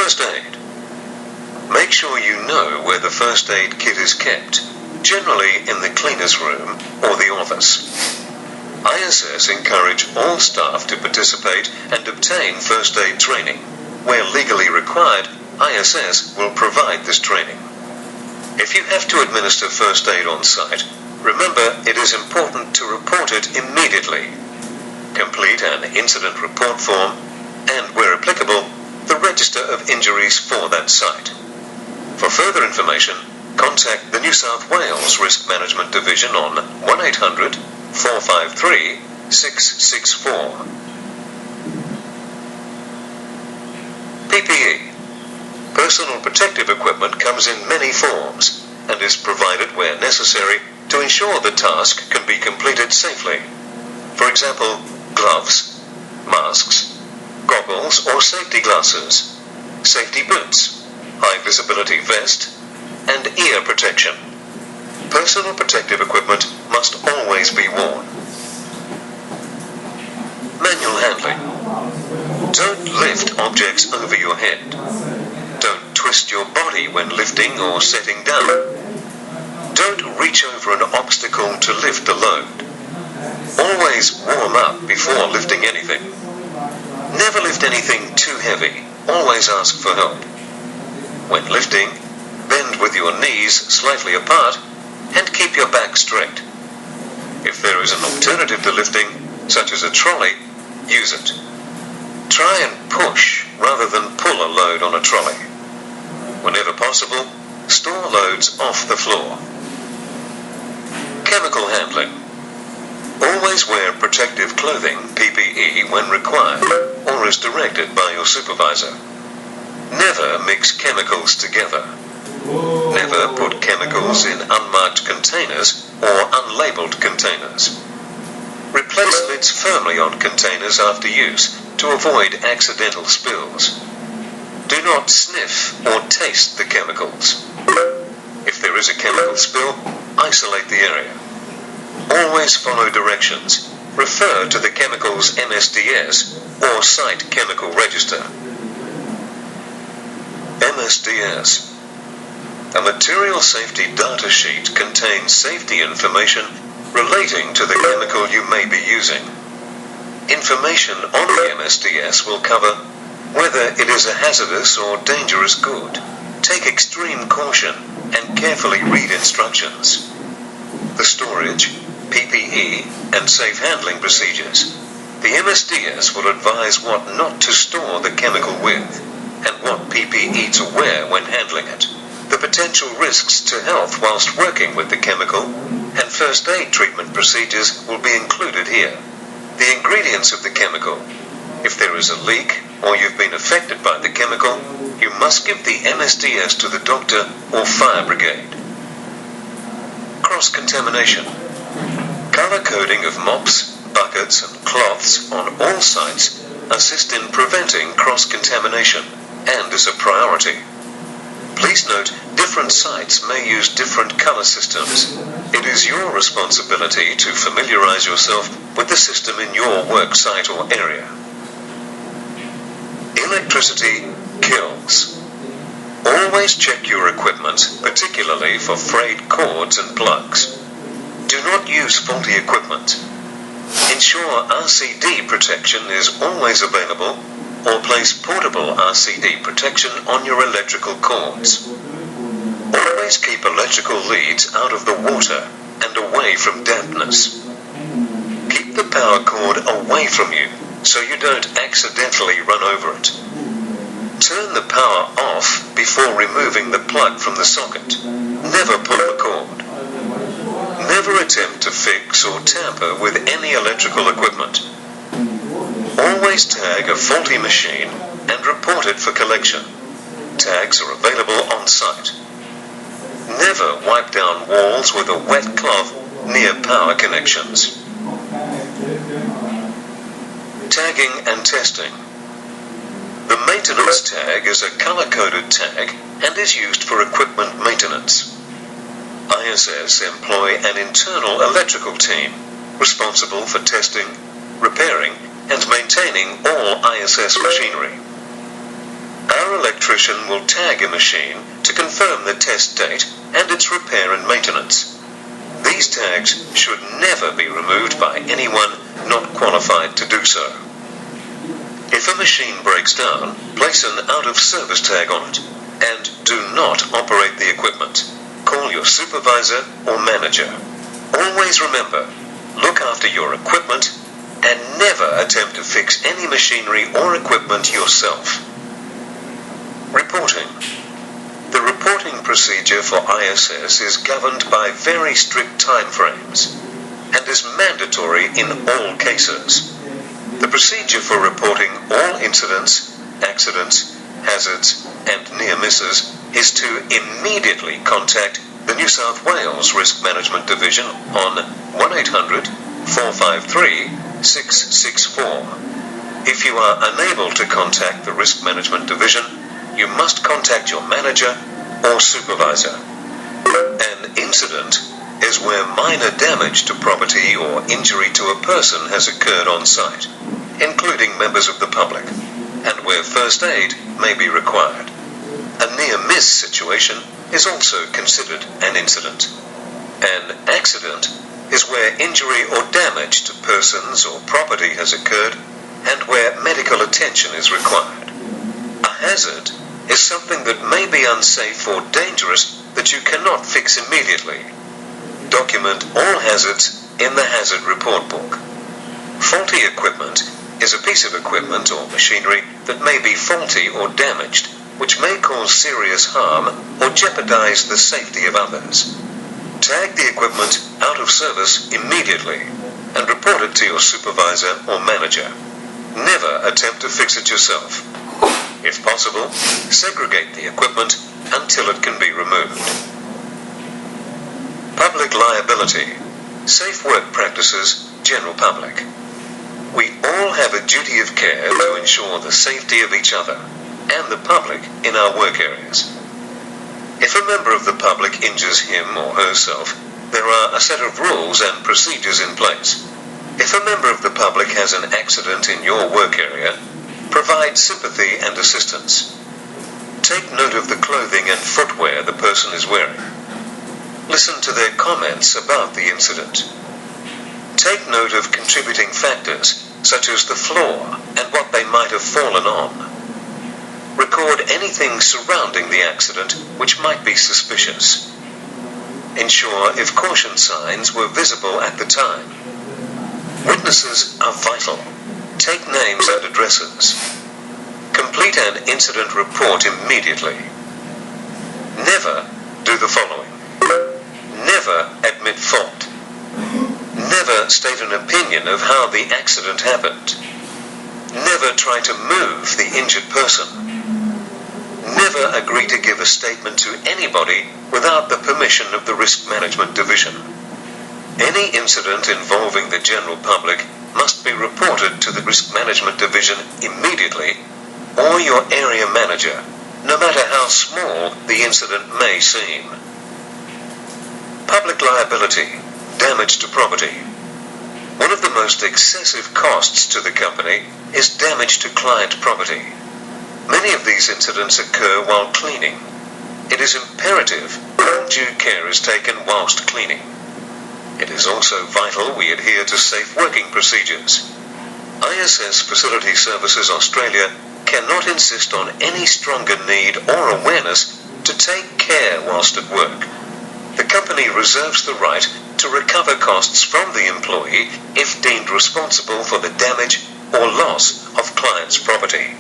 First aid. Make sure you know where the first aid kit is kept, generally in the cleaner's room or the office. ISS encourage all staff to participate and obtain first aid training. Where legally required, ISS will provide this training. If you have to administer first aid on site, remember it is important to report it immediately. Complete an incident report form and, where applicable, the register of injuries for that site. For further information, contact the New South Wales Risk Management Division on 1-800-453-664. PPE. Personal protective equipment comes in many forms and is provided where necessary to ensure the task can be completed safely. For example, gloves, masks, goggles or safety glasses, safety boots, high visibility vest, and ear protection. Personal protective equipment must always be worn. Manual handling. Don't lift objects over your head. Don't twist your body when lifting or setting down. Don't reach over an obstacle to lift a load. Always warm up before lifting anything. Never lift anything too heavy. Always ask for help. When lifting, bend with your knees slightly apart and keep your back straight. If there is an alternative to lifting, such as a trolley, use it. Try and push rather than pull a load on a trolley. Whenever possible, store loads off the floor. Chemical handling. Always wear protective clothing, PPE, when required or as directed by your supervisor. Never mix chemicals together. Never put chemicals in unmarked containers or unlabeled containers. Replace lids firmly on containers after use to avoid accidental spills. Do not sniff or taste the chemicals. If there is a chemical spill, isolate the area. Always follow directions. Refer to the chemical's MSDS or site chemical register. MSDS. A material safety data sheet contains safety information relating to the chemical you may be using. Information on the MSDS will cover whether it is a hazardous or dangerous good. Take extreme caution and carefully read instructions. The storage, PPE, and safe handling procedures. The MSDS will advise what not to store the chemical with and what PPE to wear when handling it. The potential risks to health whilst working with the chemical and first aid treatment procedures will be included here. The ingredients of the chemical. If there is a leak or you've been affected by the chemical, you must give the MSDS to the doctor or fire brigade. Cross-contamination. Color coding of mops, buckets and cloths on all sites assist in preventing cross-contamination and is a priority. Please note, different sites may use different color systems. It is your responsibility to familiarize yourself with the system in your work site or area. Electricity kills. Always check your equipment, particularly for frayed cords and plugs. Do not use faulty equipment. Ensure RCD protection is always available, or place portable RCD protection on your electrical cords. Always keep electrical leads out of the water and away from dampness. Keep the power cord away from you so you don't accidentally run over it. Turn the power off before removing the plug from the socket. Never pull the cord. Never attempt to fix or tamper with any electrical equipment. Always tag a faulty machine and report it for collection. Tags are available on site. Never wipe down walls with a wet cloth near power connections. Tagging and testing. The maintenance tag is a color-coded tag and is used for equipment maintenance. ISS employ an internal electrical team responsible for testing, repairing, and maintaining all ISS machinery. Our Your electrician will tag a machine to confirm the test date and its repair and maintenance. These tags should never be removed by anyone not qualified to do so. If a machine breaks down, place an out-of-service tag on it, and do not operate the equipment. Call your supervisor or manager. Always remember, look after your equipment and never attempt to fix any machinery or equipment yourself. Reporting. The reporting procedure for ISS is governed by very strict timeframes and is mandatory in all cases. The procedure for reporting all incidents, accidents, hazards, and near misses is to immediately contact the New South Wales Risk Management Division on 1-800-453-664. If you are unable to contact the Risk Management Division, you must contact your manager or supervisor. An incident is where minor damage to property or injury to a person has occurred on site, including members of the public, and where first aid may be required. A near-miss situation is also considered an incident. An accident is where injury or damage to persons or property has occurred and where medical attention is required. A hazard is something that may be unsafe or dangerous that you cannot fix immediately. Document all hazards in the hazard report book. Faulty equipment is a piece of equipment or machinery that may be faulty or damaged, which may cause serious harm or jeopardize the safety of others. Tag the equipment out of service immediately and report it to your supervisor or manager. Never attempt to fix it yourself. If possible, segregate the equipment until it can be removed. Public liability. Safe work practices, general public. We all have a duty of care to ensure the safety of each other and the public in our work areas. If a member of the public injures him or herself, there are a set of rules and procedures in place. If a member of the public has an accident in your work area, provide sympathy and assistance. Take note of the clothing and footwear the person is wearing. Listen to their comments about the incident. Take note of contributing factors, such as the floor and what they might have fallen on. Record anything surrounding the accident which might be suspicious. Ensure if caution signs were visible at the time. Witnesses are vital. Take names and addresses. Complete an incident report immediately. Never do the following. Never admit fault. Never state an opinion of how the accident happened. Never try to move the injured person. Never agree to give a statement to anybody without the permission of the Risk Management Division. Any incident involving the general public must be reported to the Risk Management Division immediately, or your area manager, no matter how small the incident may seem. Public liability, damage to property. One of the most excessive costs to the company is damage to client property. Many of these incidents occur while cleaning. It is imperative all due care is taken whilst cleaning. It is also vital we adhere to safe working procedures. ISS Facility Services Australia cannot insist on any stronger need or awareness to take care whilst at work. The company reserves the right to recover costs from the employee if deemed responsible for the damage or loss of client's property.